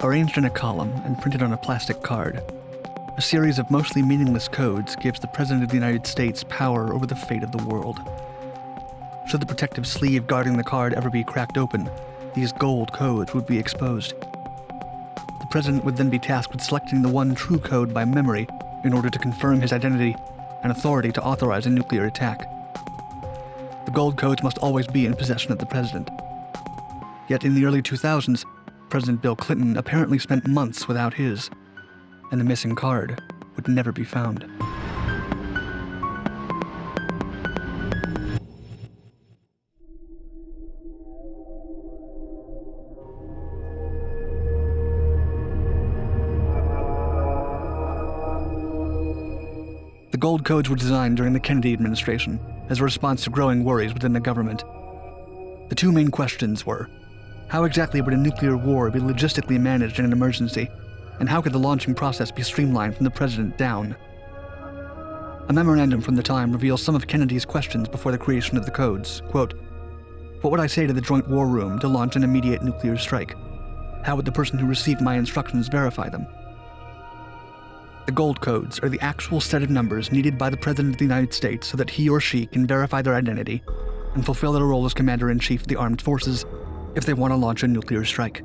Arranged in a column and printed on a plastic card, a series of mostly meaningless codes gives the President of the United States power over the fate of the world. Should the protective sleeve guarding the card ever be cracked open, these gold codes would be exposed. The President would then be tasked with selecting the one true code by memory in order to confirm his identity and authority to authorize a nuclear attack. The gold codes must always be in possession of the President. Yet in the early 2000s, President Bill Clinton apparently spent months without his, and the missing card would never be found. The gold codes were designed during the Kennedy administration as a response to growing worries within the government. The two main questions were, how exactly would a nuclear war be logistically managed in an emergency, and how could the launching process be streamlined from the President down? A memorandum from the time reveals some of Kennedy's questions before the creation of the codes. Quote, "What would I say to the Joint War Room to launch an immediate nuclear strike? How would the person who received my instructions verify them?" The gold codes are the actual set of numbers needed by the President of the United States so that he or she can verify their identity and fulfill their role as Commander-in-Chief of the Armed Forces if they want to launch a nuclear strike.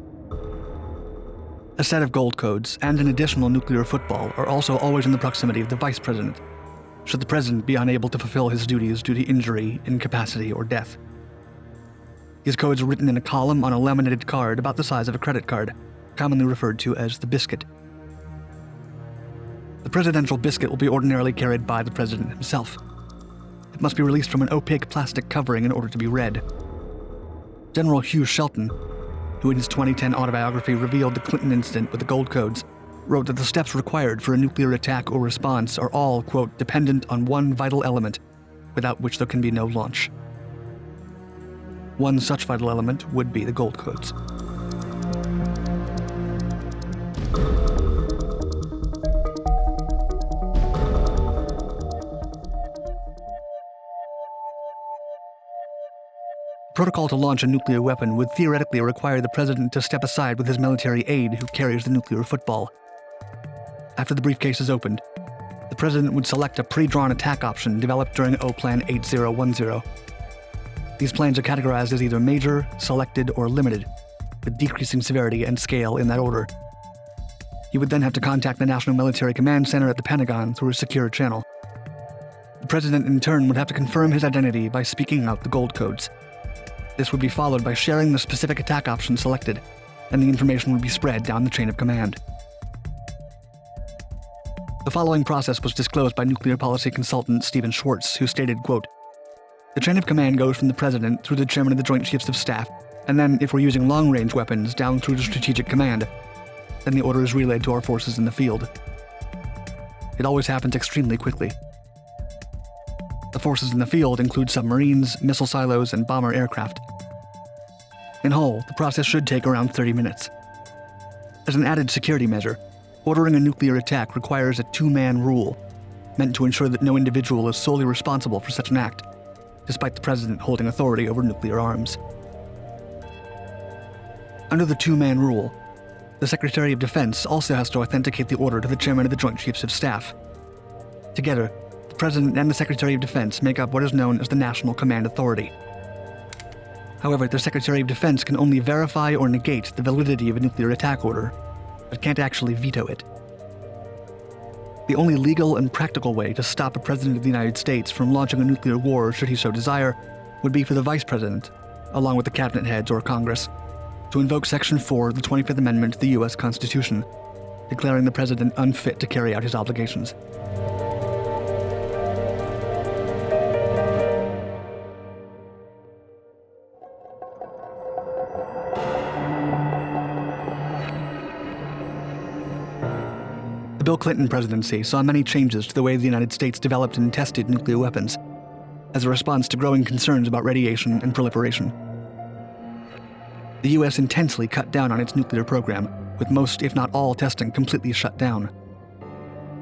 A set of gold codes and an additional nuclear football are also always in the proximity of the Vice President, should the President be unable to fulfill his duties due to injury, incapacity, or death. These codes are written in a column on a laminated card about the size of a credit card, commonly referred to as the biscuit. The presidential biscuit will be ordinarily carried by the President himself. It must be released from an opaque plastic covering in order to be read. General Hugh Shelton, who in his 2010 autobiography revealed the Clinton incident with the gold codes, wrote that the steps required for a nuclear attack or response are all, quote, dependent on one vital element, without which there can be no launch. One such vital element would be the gold codes. Protocol to launch a nuclear weapon would theoretically require the President to step aside with his military aide who carries the nuclear football. After the briefcase is opened, the President would select a pre-drawn attack option developed during O-Plan 8010. These plans are categorized as either major, selected, or limited, with decreasing severity and scale in that order. He would then have to contact the National Military Command Center at the Pentagon through a secure channel. The President in turn would have to confirm his identity by speaking out the gold codes. This would be followed by sharing the specific attack option selected, and the information would be spread down the chain of command. The following process was disclosed by nuclear policy consultant Stephen Schwartz, who stated, quote, "The chain of command goes from the President through the Chairman of the Joint Chiefs of Staff, and then, if we're using long-range weapons, down through to Strategic Command. Then the order is relayed to our forces in the field. It always happens extremely quickly. The forces in the field include submarines, missile silos, and bomber aircraft. In whole, the process should take around 30 minutes. As an added security measure, ordering a nuclear attack requires a two-man rule, meant to ensure that no individual is solely responsible for such an act, despite the President holding authority over nuclear arms. Under the two-man rule, the Secretary of Defense also has to authenticate the order to the Chairman of the Joint Chiefs of Staff. Together, the President and the Secretary of Defense make up what is known as the National Command Authority. However, the Secretary of Defense can only verify or negate the validity of a nuclear attack order, but can't actually veto it. The only legal and practical way to stop a President of the United States from launching a nuclear war, should he so desire, would be for the Vice President, along with the Cabinet heads or Congress, to invoke Section 4 of the 25th Amendment to the U.S. Constitution, declaring the President unfit to carry out his obligations. The Bill Clinton presidency saw many changes to the way the United States developed and tested nuclear weapons, as a response to growing concerns about radiation and proliferation. The U.S. intensely cut down on its nuclear program, with most, if not all, testing completely shut down.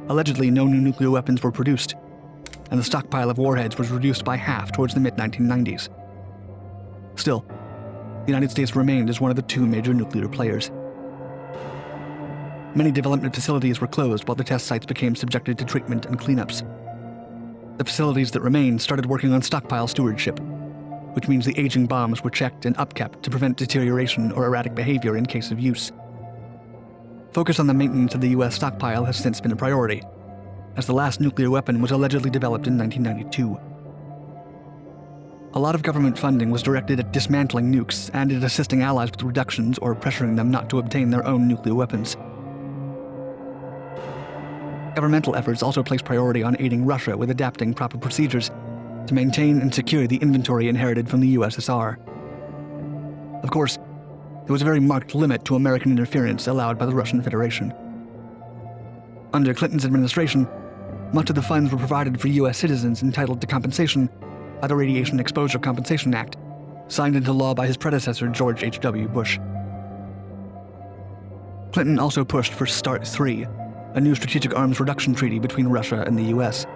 Allegedly, no new nuclear weapons were produced, and the stockpile of warheads was reduced by half towards the mid-1990s. Still, the United States remained as one of the two major nuclear players. Many development facilities were closed while the test sites became subjected to treatment and cleanups. The facilities that remained started working on stockpile stewardship, which means the aging bombs were checked and upkept to prevent deterioration or erratic behavior in case of use. Focus on the maintenance of the U.S. stockpile has since been a priority, as the last nuclear weapon was allegedly developed in 1992. A lot of government funding was directed at dismantling nukes and at assisting allies with reductions or pressuring them not to obtain their own nuclear weapons. Governmental efforts also placed priority on aiding Russia with adapting proper procedures to maintain and secure the inventory inherited from the USSR. Of course, there was a very marked limit to American interference allowed by the Russian Federation. Under Clinton's administration, much of the funds were provided for U.S. citizens entitled to compensation by the Radiation Exposure Compensation Act, signed into law by his predecessor, George H.W. Bush. Clinton also pushed for START III, a new strategic arms reduction treaty between Russia and the U.S.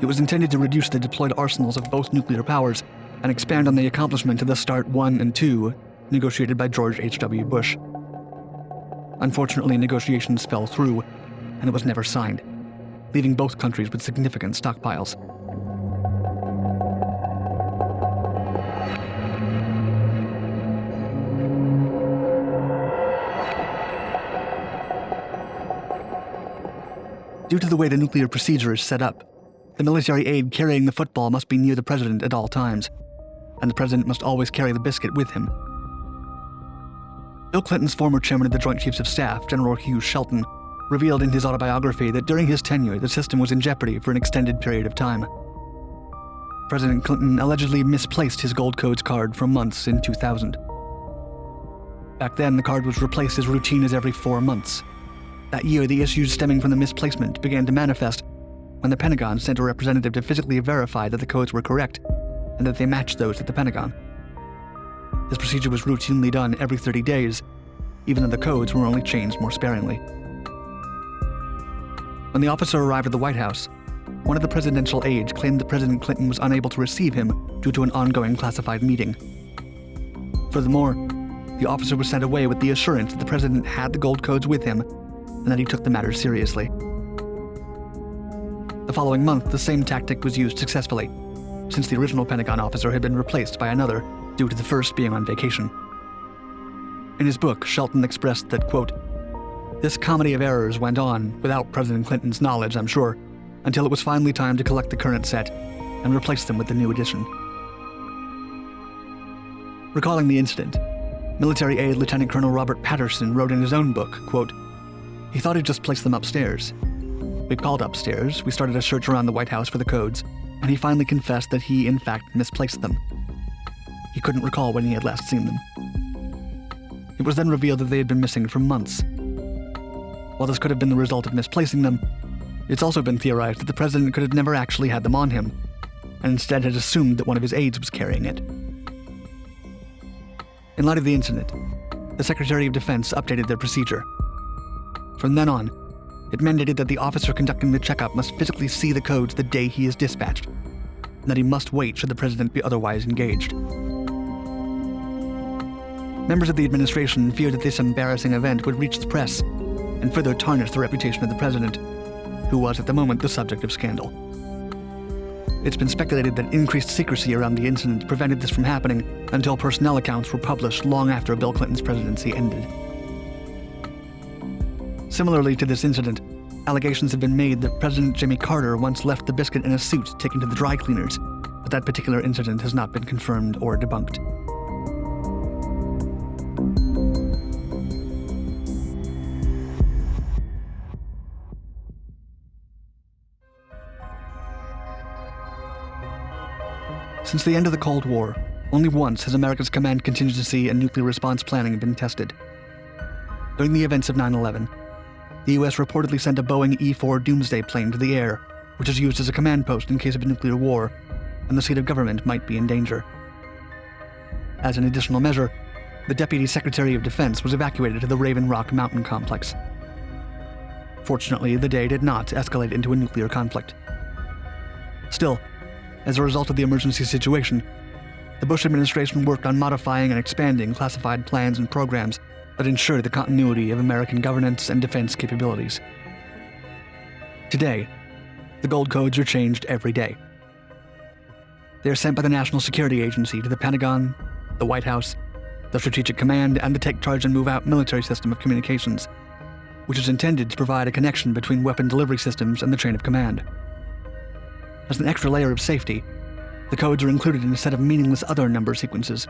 It was intended to reduce the deployed arsenals of both nuclear powers and expand on the accomplishment of the START I and II, negotiated by George H.W. Bush. Unfortunately, negotiations fell through, and it was never signed, leaving both countries with significant stockpiles. Due to the way the nuclear procedure is set up, the military aide carrying the football must be near the president at all times, and the president must always carry the biscuit with him. Bill Clinton's former chairman of the Joint Chiefs of Staff, General Hugh Shelton, revealed in his autobiography that during his tenure, the system was in jeopardy for an extended period of time. President Clinton allegedly misplaced his Gold Codes card for months in 2000. Back then, the card was replaced as routine as every 4 months. That year, the issues stemming from the misplacement began to manifest when the Pentagon sent a representative to physically verify that the codes were correct and that they matched those at the Pentagon. This procedure was routinely done every 30 days, even though the codes were only changed more sparingly. When the officer arrived at the White House, one of the presidential aides claimed that President Clinton was unable to receive him due to an ongoing classified meeting. Furthermore, the officer was sent away with the assurance that the president had the gold codes with him and that he took the matter seriously. The following month, the same tactic was used successfully, since the original Pentagon officer had been replaced by another due to the first being on vacation. In his book, Shelton expressed that, quote, "This comedy of errors went on, without President Clinton's knowledge, I'm sure, until it was finally time to collect the current set and replace them with the new edition." Recalling the incident, military aide Lieutenant Colonel Robert Patterson wrote in his own book, quote, "He thought he'd just placed them upstairs. We called upstairs, we started a search around the White House for the codes, and he finally confessed that he, in fact, misplaced them. He couldn't recall when he had last seen them. It was then revealed that they had been missing for months. While this could have been the result of misplacing them, it's also been theorized that the president could have never actually had them on him, and instead had assumed that one of his aides was carrying it." In light of the incident, the Secretary of Defense updated their procedure. From then on, it mandated that the officer conducting the checkup must physically see the codes the day he is dispatched, and that he must wait should the president be otherwise engaged. Members of the administration feared that this embarrassing event would reach the press and further tarnish the reputation of the president, who was at the moment the subject of scandal. It's been speculated that increased secrecy around the incident prevented this from happening until personnel accounts were published long after Bill Clinton's presidency ended. Similarly to this incident, allegations have been made that President Jimmy Carter once left the biscuit in a suit taken to the dry cleaners, but that particular incident has not been confirmed or debunked. Since the end of the Cold War, only once has America's command contingency and nuclear response planning been tested. During the events of 9/11, the U.S. reportedly sent a Boeing E-4 Doomsday plane to the air, which is used as a command post in case of a nuclear war, and the seat of government might be in danger. As an additional measure, the Deputy Secretary of Defense was evacuated to the Raven Rock Mountain Complex. Fortunately, the day did not escalate into a nuclear conflict. Still, as a result of the emergency situation, the Bush administration worked on modifying and expanding classified plans and programs that ensure the continuity of American governance and defense capabilities. Today, the gold codes are changed every day. They are sent by the National Security Agency to the Pentagon, the White House, the Strategic Command, and the Take Charge and Move Out military system of communications, which is intended to provide a connection between weapon delivery systems and the chain of command. As an extra layer of safety, the codes are included in a set of meaningless other number sequences,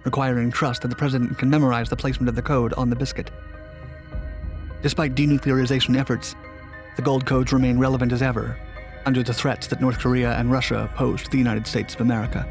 requiring trust that the President can memorize the placement of the code on the biscuit. Despite denuclearization efforts, the gold codes remain relevant as ever, under the threats that North Korea and Russia pose to the United States of America.